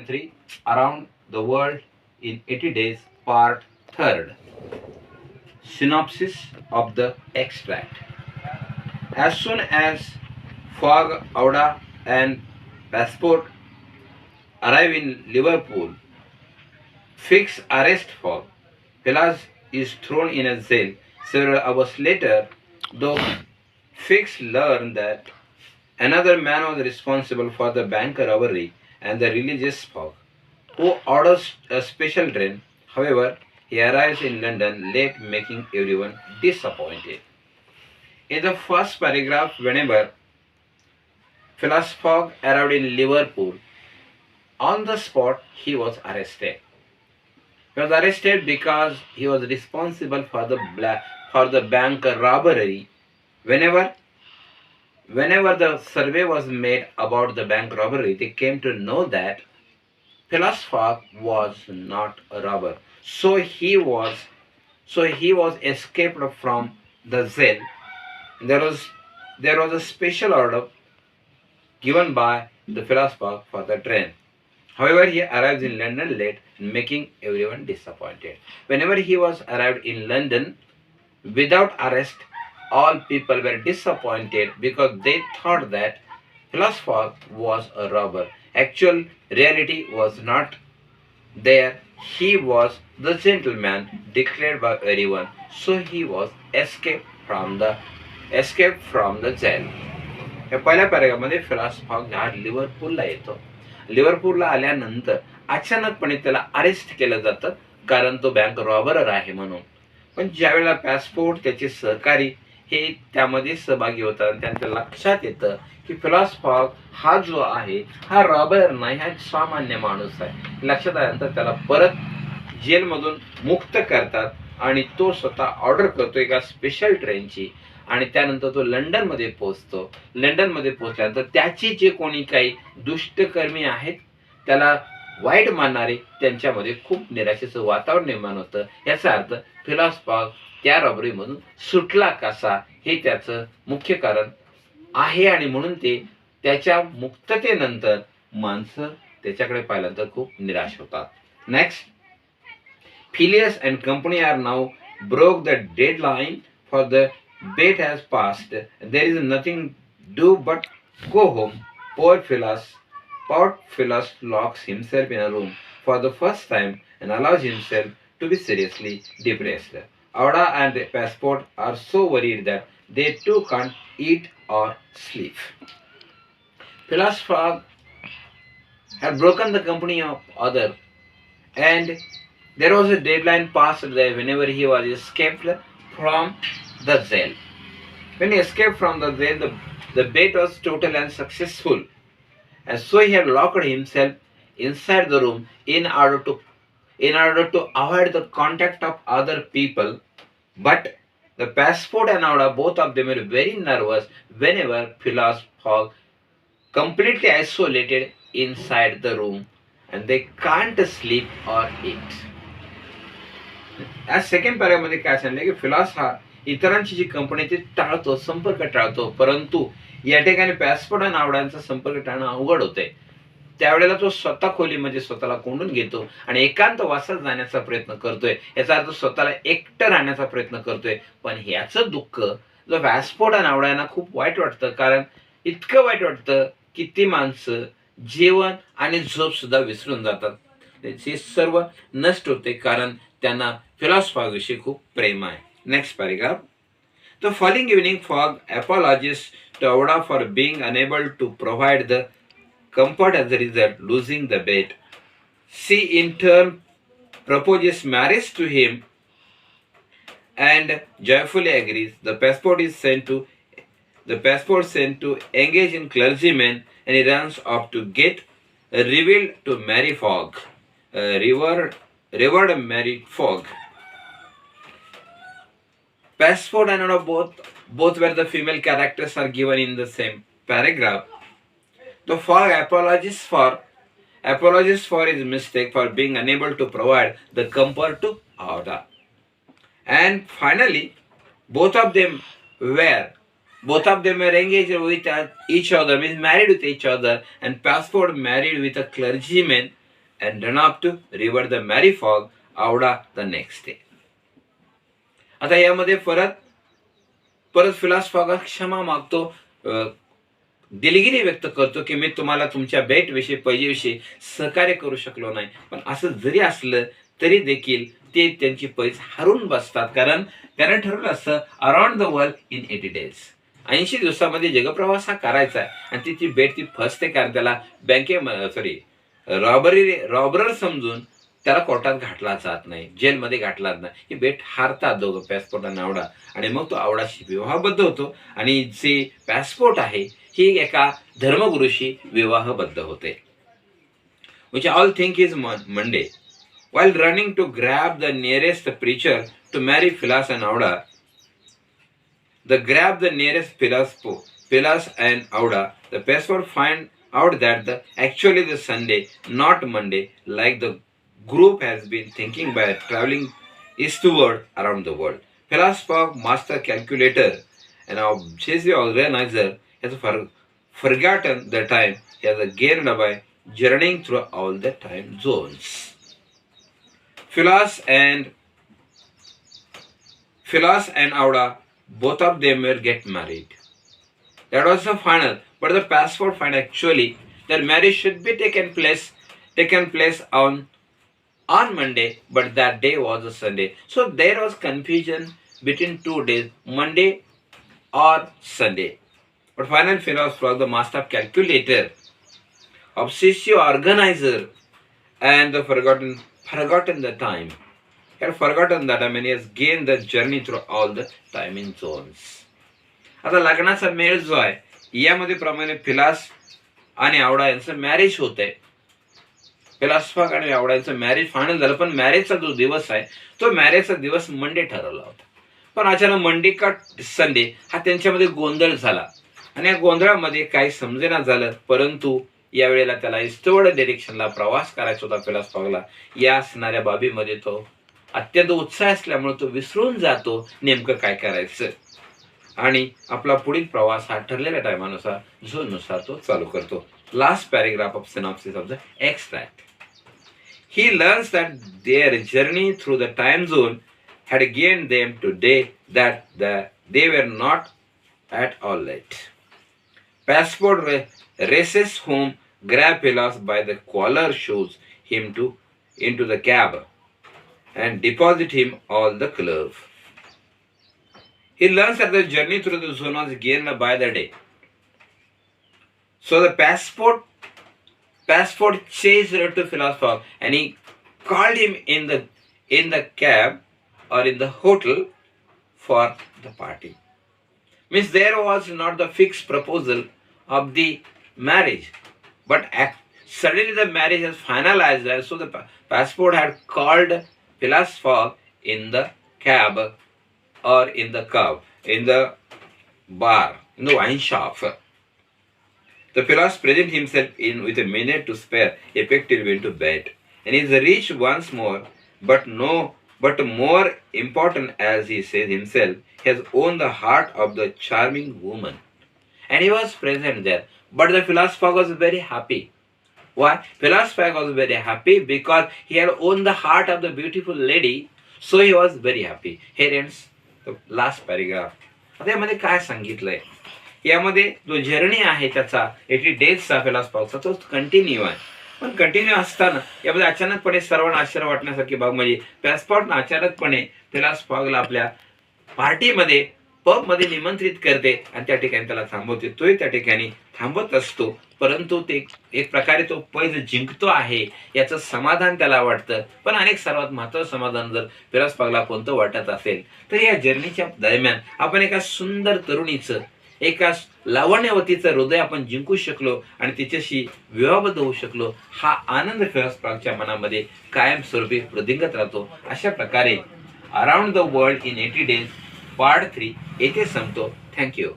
3 Around the World in 80 Days, Part 3rd. Synopsis of the extract. As soon as Fogg, Auda, and Passport arrive in Liverpool, Fix arrest Fogg. Pelas is thrown in a jail. Several hours later, though, Fix learned that another man was responsible for the bank robbery and the religious Fogg, who orders a special train. However, he arrives in London late, making everyone disappointed. In the first paragraph, whenever Phileas Fogg arrived in Liverpool, on the spot he was arrested. He was arrested because he was responsible for the bank robbery. Whenever whenever the survey was made about the bank robbery, they came to know that Phileas Fogg was not a robber. So he was escaped from the jail. There was a special order given by the Phileas Fogg for the train. However, he arrives in London late, making everyone disappointed. Whenever he was arrived in London without arrest, all people were disappointed because they thought that Phileas Fogg was a robber. Actual reality was not there. He was the gentleman declared by everyone. So he was escaped from the jail. या पहिल्या पॅरेग्राफमध्ये फिलास fog हा लिव्हरपूलला येतो. लिव्हरपूलला आल्यानंतर अचानकपणे त्याला arrest केलं जातं कारण तो बँक रॉबर आहे म्हणून. पण ज्यावेळेला पॅसपोर्ट त्याचे सहकारी हे त्यामध्ये सहभागी होतात आणि त्यांच्या लक्षात येतं की फिलास फॉग हा जो आहे हा रॉबर नाही, हा सामान्य माणूस आहे. लक्षात आल्यानंतर त्याला परत जेलमधून मुक्त करतात आणि तो स्वतः ऑर्डर करतो एका स्पेशल ट्रेनची आणि त्यानंतर तो लंडनमध्ये पोहोचतो. लंडनमध्ये पोहोचल्यानंतर त्याची जे कोणी काही दुष्टकर्मी आहेत त्याला वाईट मानणारे त्यांच्यामध्ये खूप निराशेचं वातावरण निर्माण होतं. याचा अर्थ फिलास फॉग त्या रॉबरीमधून सुटला कसा हे त्याचं मुख्य कारण आहे आणि म्हणून ते त्याच्या मुक्ततेनंतर माणसं त्याच्याकडे पाहिल्यानंतर खूप निराश होतात. Next, Phileas and company are now broke the deadline for the bet has passed. There is nothing do but go home. Poor Phileas locks himself in a room for the first time and allows himself to be seriously depressed. Auda and Passport are so worried that they too can't eat or sleep. Phileas Fogg had broken the company of other, and there was a deadline passed there whenever he was escaped from the jail. When he escaped from the jail, the bet was total and successful. And so he had locked himself inside the room in order to avoid the contact of other people. But the Passport and Auda, both of them were very nervous whenever Phileas Fogg completely isolated inside the room and they can't sleep or eat. या second पॅरामध्ये काय सांगितलं की फिलास हा इतरांची जी company ती टाळतो, संपर्क टाळतो, परंतु या ठिकाणी पॅसपोर्ट आणि आवडांचा संपर्क टाळणं अवघड होतंय. त्यावेळेला तो स्वतः खोली म्हणजे स्वतःला कोंडून घेतो आणि एकांत वासात जाण्याचा प्रयत्न करतोय. याचा अर्थ स्वतःला एकटं राहण्याचा प्रयत्न करतोय. पण ह्याचं दुःख जो पॅसपोर्ट आणि आवडांना खूप वाईट वाटतं, कारण इतकं वाईट वाटतं की ती माणसं जेवण आणि झोप सुद्धा विसरून जातात. त्याचे सर्व नष्ट होते कारण त्यांना फिलास फॉग विषयी खूप प्रेम आहे. Next paragraph. The following evening, Fogg apologizes to Auda for being unable to provide the comfort as a result, losing the bet. She in turn proposes marriage to him and joyfully agrees. The passport sent to engage in clergyman, and he runs off to get revealed to marry Fogg. Revered Mary Fogg. Passport and Auda both where the female characters are given in the same paragraph. The Fogg apologizes for his mistake for being unable to provide the comfort to Auda. And finally, both of them were engaged with each other, means married with each other, and Passport married with a clergyman and run up to river the merry fog Awhad the next day. आता यामध्ये परत फिलास fog क्षमा मागतो, दिलगिरी व्यक्त करतो की मी तुम्हाला तुमच्या बेटविषयी पैजेविषयी सहकार्य करू शकलो नाही, पण असं जरी असलं तरी देखील ते त्यांची पैज हरून बसतात, कारण त्याने ठरवलं असतं around the world in 80 days, 80 दिवसामध्ये जगप्रवास हा करायचा आहे. आणि ती बेट ती फसते कारण त्याला रॉबरर समजून त्याला कोर्टात घातला जात नाही, जेलमध्ये घातला जात नाही. ही बेट हारतात दोघं, पॅसपोर्ट आणि आवडा, आणि मग तो आवडाशी विवाहबद्ध होतो आणि जे पॅसपोर्ट आहे ही एका धर्मगुरूशी विवाहबद्ध होते. which all think is Monday. While running to grab the nearest preacher to marry Philas and Auda, the passport find out that actually the Sunday, not Monday, like the group has been thinking by traveling eastward around the world. Philas Fogg, master calculator and obsessive organizer, has forgotten the time he has gained by journeying through all the time zones. Philas and Auda, both of them will get married. That was the final, but the passport find actually their marriage should be taken place on Monday, but that day was a Sunday. So there was confusion between 2 days, Monday or Sunday. But finally, Philas Fogg, the master calculator, obsessive organizer, and the forgotten the time. He had forgotten that I mean he has gained the journey through all the timing zones. आता लग्नाचा मेळ जो आहे यामध्ये प्रमाणे फिलास आणि आवडा यांचं marriage होत आहे. फिलास फॉग आणि आवडा यांचं मॅरेज फायनल झालं, पण मॅरेजचा जो दिवस आहे तो मॅरेजचा दिवस मंडे ठरवला होता. पण अचानक मंडे का संडे हा त्यांच्यामध्ये गोंधळ झाला आणि या गोंधळामध्ये काही समजेना झालं. परंतु यावेळेला त्याला ईस्टवर्ड डिरेक्शनला प्रवास करायचा होता. फिलास फॉगला या असणाऱ्या बाबीमध्ये तो अत्यंत उत्साह असल्यामुळे तो विसरून जातो नेमकं काय करायचं, आणि आपला पुढील प्रवास हा ठरलेल्या टायमानुसार झोननुसार तो चालू करतो. Last paragraph of synopsis of the extract. He learns that their journey through the time zone had gained them today that they were not at all late. Passport races home, grab Philas by the collar, shows him into the cab, and deposit him all the glove. He learns that the journey through the zone was gained by the day. So the passport chased to Philas Fogg, and he called him in the cab or in the hotel for the party. Means there was not the fixed proposal of the marriage, but suddenly the marriage has finalized, and so the passport had called Philas Fogg in the cab or in the bar, in the wine shop. The Philas present himself in with a minute to spare, effectively went to bed, and is reached once more, but more important, as he says himself, he has won the heart of the charming woman. And he was present there. But the Philas Fogg was very happy. Why? Philas Fogg was very happy because he had won the heart of the beautiful lady, so he was very happy. Here ends the last paragraph. आता यामध्ये काय सांगितलंय, यामध्ये जो journey आहे त्याचा 80 डेजचा फिलास फॉगचा तो continue आहे. पण कंटिन्यू असताना यामध्ये अचानकपणे सर्वांना आश्चर्य वाटण्यासारखी बाब म्हणजे पॅसपोर्टनं अचानकपणे फिलास फॉगला आपल्या पार्टीमध्ये पबमध्ये निमंत्रित करते आणि त्या ठिकाणी त्याला थांबवते. तोही त्या ठिकाणी थांबत असतो, परंतु ते एक प्रकारे तो पैज जिंकतो आहे याचं समाधान त्याला वाटतं. पण अनेक सर्वात महत्त्वाचं समाधान जर फिलास फॉगला कोणतं वाटत असेल तर या जर्नीच्या दरम्यान आपण एका सुंदर तरुणीचं, एका लावण्यवतीचं हृदय आपण जिंकू शकलो आणि तिच्याशी विवाहबद्ध होऊ शकलो, हा आनंद फिलास फॉगच्या मनामध्ये कायमस्वरूपी वृद्धिंगत राहतो. अशा प्रकारे around the world in 80 days part 3 येथे संपतो. थँक्यू.